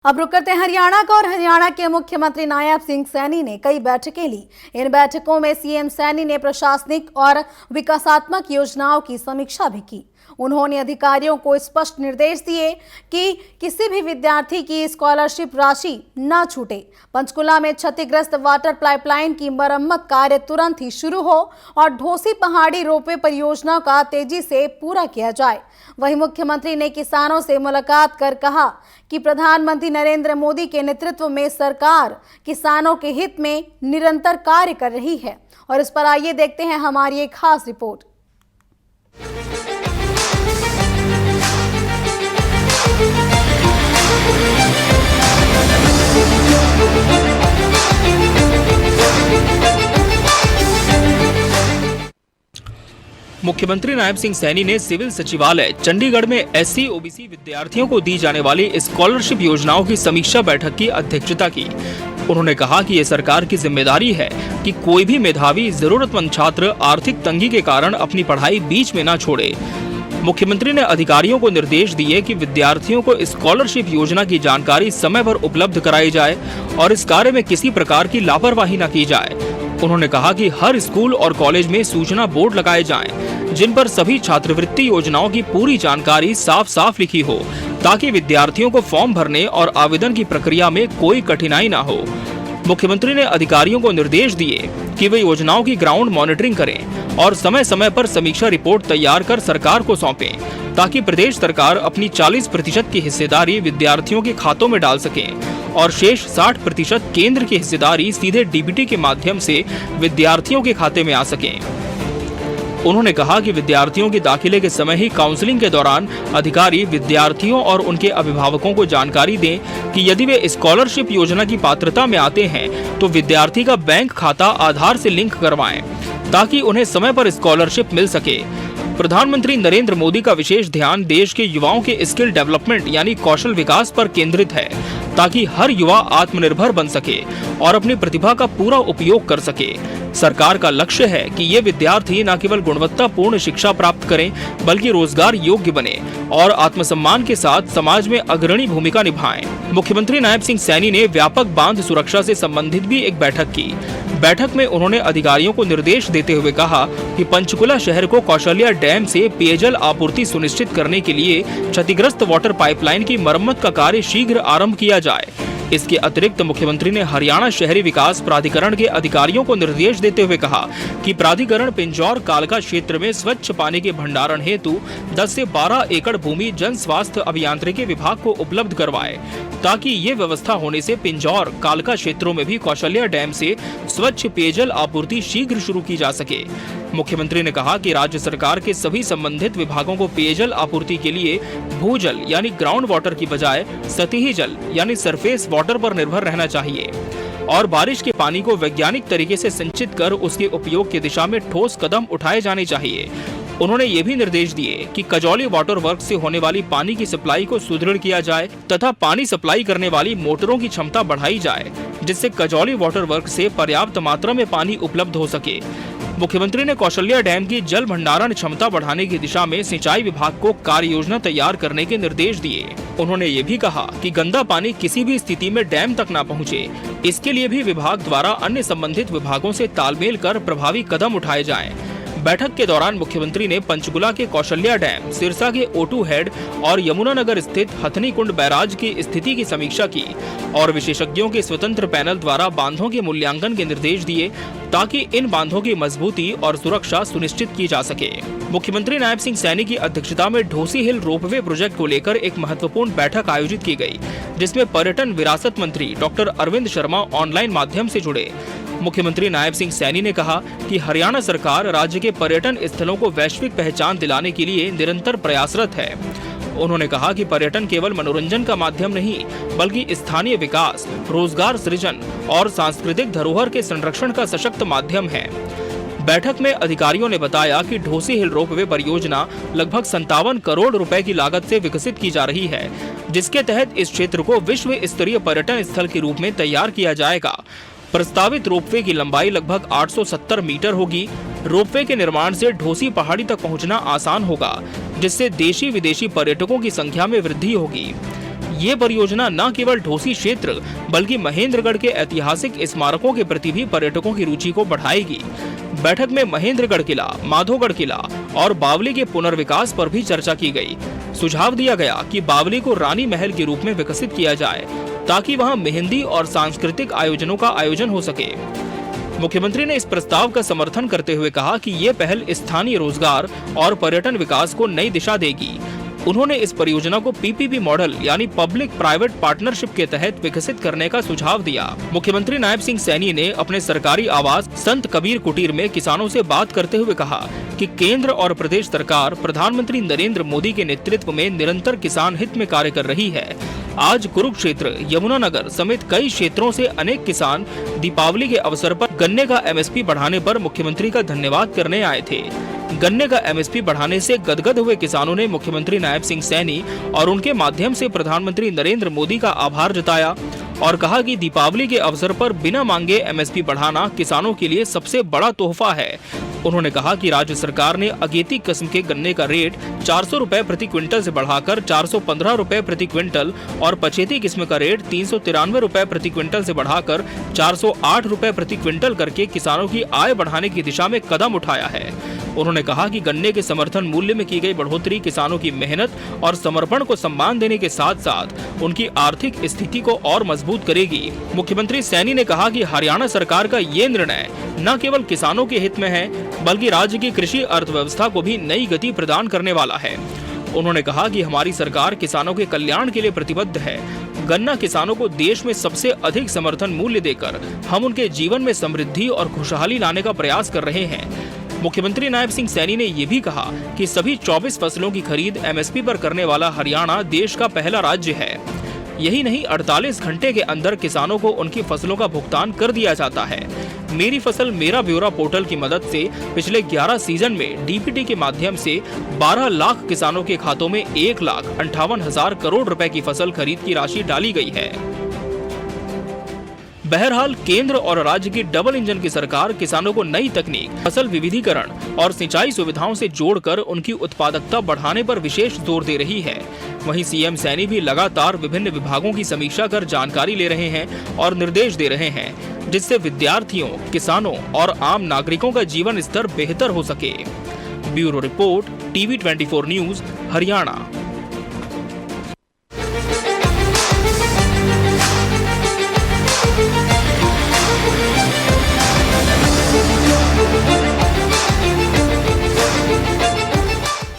अब रुक करते हैं हरियाणा का और हरियाणा के मुख्यमंत्री नायब सिंह सैनी ने कई बैठकें ली। इन बैठकों में सीएम सैनी ने प्रशासनिक और विकासात्मक योजनाओं की समीक्षा भी की। उन्होंने अधिकारियों को स्पष्ट निर्देश दिए कि किसी भी विद्यार्थी की स्कॉलरशिप राशि न छूटे। पंचकुला में क्षतिग्रस्त वाटर पाइपलाइन की मरम्मत कार्य तुरंत ही शुरू हो और ढोसी पहाड़ी रोपवे परियोजना का तेजी से पूरा किया जाए। वहीं मुख्यमंत्री ने किसानों से मुलाकात कर कहा कि प्रधानमंत्री नरेंद्र मोदी के नेतृत्व में सरकार किसानों के हित में निरंतर कार्य कर रही है। और इस पर आइए देखते हैं हमारी एक खास रिपोर्ट। मुख्यमंत्री नायब सिंह सैनी ने सिविल सचिवालय चंडीगढ़ में एससी ओबीसी विद्यार्थियों को दी जाने वाली स्कॉलरशिप योजनाओं की समीक्षा बैठक की अध्यक्षता की। उन्होंने कहा कि ये सरकार की जिम्मेदारी है कि कोई भी मेधावी जरूरतमंद छात्र आर्थिक तंगी के कारण अपनी पढ़ाई बीच में न छोड़े। मुख्यमंत्री ने अधिकारियों को निर्देश दिए कि विद्यार्थियों को स्कॉलरशिप योजना की जानकारी समय पर उपलब्ध कराई जाए और इस कार्य में किसी प्रकार की लापरवाही न की जाए। उन्होंने कहा कि हर स्कूल और कॉलेज में सूचना बोर्ड लगाए जाएं, जिन पर सभी छात्रवृत्ति योजनाओं की पूरी जानकारी साफ साफ लिखी हो, ताकि विद्यार्थियों को फॉर्म भरने और आवेदन की प्रक्रिया में कोई कठिनाई न हो। मुख्यमंत्री ने अधिकारियों को निर्देश दिए कि वे योजनाओं की ग्राउंड मॉनिटरिंग करें और समय समय पर समीक्षा रिपोर्ट तैयार कर सरकार को सौंपें, ताकि प्रदेश सरकार अपनी 40% की हिस्सेदारी विद्यार्थियों के खातों में डाल सके और शेष 60% केंद्र की हिस्सेदारी सीधे डीबीटी के माध्यम से विद्यार्थियों के खाते में आ सके। उन्होंने कहा कि विद्यार्थियों के दाखिले के समय ही काउंसलिंग के दौरान अधिकारी विद्यार्थियों और उनके अभिभावकों को जानकारी दें कि यदि वे स्कॉलरशिप योजना की पात्रता में आते हैं तो विद्यार्थी का बैंक खाता आधार से लिंक करवाएं, ताकि उन्हें समय पर स्कॉलरशिप मिल सके। प्रधानमंत्री नरेंद्र मोदी का विशेष ध्यान देश के युवाओं के स्किल डेवलपमेंट यानी कौशल विकास पर केंद्रित है, ताकि हर युवा आत्मनिर्भर बन सके और अपनी प्रतिभा का पूरा उपयोग कर सके। सरकार का लक्ष्य है कि ये विद्यार्थी न केवल गुणवत्तापूर्ण शिक्षा प्राप्त करें, बल्कि रोजगार योग्य बने और आत्मसम्मान के साथ समाज में अग्रणी भूमिका निभाएं। मुख्यमंत्री नायब सिंह सैनी ने व्यापक बांध सुरक्षा से संबंधित भी एक बैठक की। बैठक में उन्होंने अधिकारियों को निर्देश देते हुए कहा कि पंचकुला शहर को कौशल्या डैम से पेयजल आपूर्ति सुनिश्चित करने के लिए क्षतिग्रस्त वाटर पाइपलाइन की मरम्मत का कार्य शीघ्र आरंभ किया जाए। इसके अतिरिक्त मुख्यमंत्री ने हरियाणा शहरी विकास प्राधिकरण के अधिकारियों को निर्देश देते हुए कहा कि प्राधिकरण पिंजौर कालका क्षेत्र में स्वच्छ पानी के भंडारण हेतु 10 से 12 एकड़ भूमि जन स्वास्थ्य अभियांत्रिकी विभाग को उपलब्ध करवाए, ताकि ये व्यवस्था होने से पिंजौर कालका क्षेत्रों में भी कौशल्या डैम से स्वच्छ पेयजल आपूर्ति शीघ्र शुरू की जा सके। मुख्यमंत्री ने कहा कि राज्य सरकार के सभी संबंधित विभागों को पेयजल आपूर्ति के लिए भूजल यानी ग्राउंड वाटर की बजाय सतही जल यानी सरफेस वाटर पर निर्भर रहना चाहिए और बारिश के पानी को वैज्ञानिक तरीके से संचित कर उसके उपयोग की दिशा में ठोस कदम उठाए जाने चाहिए। उन्होंने ये भी निर्देश दिए कि कजौली वाटर वर्क से होने वाली पानी की सप्लाई को सुदृढ़ किया जाए तथा पानी सप्लाई करने वाली मोटरों की क्षमता बढ़ाई जाए, जिससे कजौली वाटर वर्क से पर्याप्त मात्रा में पानी उपलब्ध हो सके। मुख्यमंत्री ने कौशल्या डैम की जल भंडारण क्षमता बढ़ाने की दिशा में सिंचाई विभाग को कार्य योजना तैयार करने के निर्देश दिए। उन्होंने ये भी कहा कि गंदा पानी किसी भी स्थिति में डैम तक न पहुँचे, इसके लिए भी विभाग द्वारा अन्य संबंधित विभागों से तालमेल कर प्रभावी कदम उठाए जाएं। बैठक के दौरान मुख्यमंत्री ने पंचकुला के कौशल्या डैम, सिरसा के O2 हेड और यमुनानगर स्थित हथनी कुंड बैराज की स्थिति की समीक्षा की और विशेषज्ञों के स्वतंत्र पैनल द्वारा बांधों के मूल्यांकन के निर्देश दिए, ताकि इन बांधों की मजबूती और सुरक्षा सुनिश्चित की जा सके। मुख्यमंत्री नायब सिंह सैनी की अध्यक्षता में ढोसी हिल रोपवे प्रोजेक्ट को लेकर एक महत्वपूर्ण बैठक आयोजित की गई, जिसमें पर्यटन विरासत मंत्री डॉक्टर अरविंद शर्मा ऑनलाइन माध्यम से जुड़े। मुख्यमंत्री नायब सिंह सैनी ने कहा कि हरियाणा सरकार राज्य के पर्यटन स्थलों को वैश्विक पहचान दिलाने के लिए निरंतर प्रयासरत है। उन्होंने कहा कि पर्यटन केवल मनोरंजन का माध्यम नहीं, बल्कि स्थानीय विकास, रोजगार सृजन और सांस्कृतिक धरोहर के संरक्षण का सशक्त माध्यम है। बैठक में अधिकारियों ने बताया कि ढोसी हिल रोपवे परियोजना लगभग 57 करोड़ रुपए की लागत से विकसित की जा रही है, जिसके तहत इस क्षेत्र को विश्व स्तरीय पर्यटन स्थल के रूप में तैयार किया जाएगा। प्रस्तावित रोपवे की लंबाई लगभग 870 मीटर होगी। रोपवे के निर्माण से ढोसी पहाड़ी तक पहुंचना आसान होगा, जिससे देशी विदेशी पर्यटकों की संख्या में वृद्धि होगी। ये परियोजना न केवल ढोसी क्षेत्र बल्कि महेंद्रगढ़ के ऐतिहासिक स्मारकों के प्रति भी पर्यटकों की रुचि को बढ़ाएगी। बैठक में महेंद्रगढ़ किला, माधोगढ़ किला और बावली के पुनर्विकास पर भी चर्चा की गई। सुझाव दिया गया कि बावली को रानी महल के रूप में विकसित किया जाए ताकि वहां मेहंदी और सांस्कृतिक आयोजनों का आयोजन हो सके। मुख्यमंत्री ने इस प्रस्ताव का समर्थन करते हुए कहा कि ये पहल स्थानीय रोजगार और पर्यटन विकास को नई दिशा देगी। उन्होंने इस परियोजना को पीपीपी मॉडल यानी पब्लिक प्राइवेट पार्टनरशिप के तहत विकसित करने का सुझाव दिया। मुख्यमंत्री नायब सिंह सैनी ने अपने सरकारी आवास संत कबीर कुटीर में किसानों से बात करते हुए कहा कि केंद्र और प्रदेश सरकार प्रधानमंत्री नरेंद्र मोदी के नेतृत्व में निरंतर किसान हित में कार्य कर रही है। आज कुरुक्षेत्र, यमुनानगर समेत कई क्षेत्रों से अनेक किसान दीपावली के अवसर पर गन्ने का एमएसपी बढ़ाने पर मुख्यमंत्री का धन्यवाद करने आए थे। गन्ने का एमएसपी बढ़ाने से गदगद हुए किसानों ने मुख्यमंत्री नायब सिंह सैनी और उनके माध्यम से प्रधानमंत्री नरेंद्र मोदी का आभार जताया और कहा कि दीपावली के अवसर पर बिना मांगे एमएसपी बढ़ाना किसानों के लिए सबसे बड़ा तोहफा है। उन्होंने कहा कि राज्य सरकार ने अगेती किस्म के गन्ने का रेट 400 रुपए प्रति क्विंटल से बढ़ाकर 415 रुपए प्रति क्विंटल और पछेती किस्म का रेट 393 रुपए प्रति क्विंटल से बढ़ाकर 408 रुपए प्रति क्विंटल करके किसानों की आय बढ़ाने की दिशा में कदम उठाया है। उन्होंने कहा कि गन्ने के समर्थन मूल्य में की गई बढ़ोतरी किसानों की मेहनत और समर्पण को सम्मान देने के साथ साथ उनकी आर्थिक स्थिति को और मजबूत करेगी। मुख्यमंत्री सैनी ने कहा कि हरियाणा सरकार का ये निर्णय न केवल किसानों के हित में है बल्कि राज्य की कृषि अर्थव्यवस्था को भी नई गति प्रदान करने वाला है। उन्होंने कहा कि हमारी सरकार किसानों के कल्याण के लिए प्रतिबद्ध है। गन्ना किसानों को देश में सबसे अधिक समर्थन मूल्य देकर हम उनके जीवन में समृद्धि और खुशहाली लाने का प्रयास कर रहे हैं। मुख्यमंत्री नायब सिंह सैनी ने ये भी कहा कि सभी 24 फसलों की खरीद एमएसपी पर करने वाला हरियाणा देश का पहला राज्य है। यही नहीं, 48 घंटे के अंदर किसानों को उनकी फसलों का भुगतान कर दिया जाता है। मेरी फसल मेरा ब्यौरा पोर्टल की मदद से पिछले 11 सीजन में डीबीटी के माध्यम से 12 लाख किसानों के खातों में 1,58,000 करोड़ रुपए की फसल खरीद की राशि डाली गई है। बहरहाल केंद्र और राज्य की डबल इंजन की सरकार किसानों को नई तकनीक, फसल विविधीकरण और सिंचाई सुविधाओं से जोड़कर उनकी उत्पादकता बढ़ाने पर विशेष जोर दे रही है। वहीं सीएम सैनी भी लगातार विभिन्न विभागों की समीक्षा कर जानकारी ले रहे हैं और निर्देश दे रहे हैं, जिससे विद्यार्थियों, किसानों और आम नागरिकों का जीवन स्तर बेहतर हो सके। Bureau report, TV 24 news, Haryana.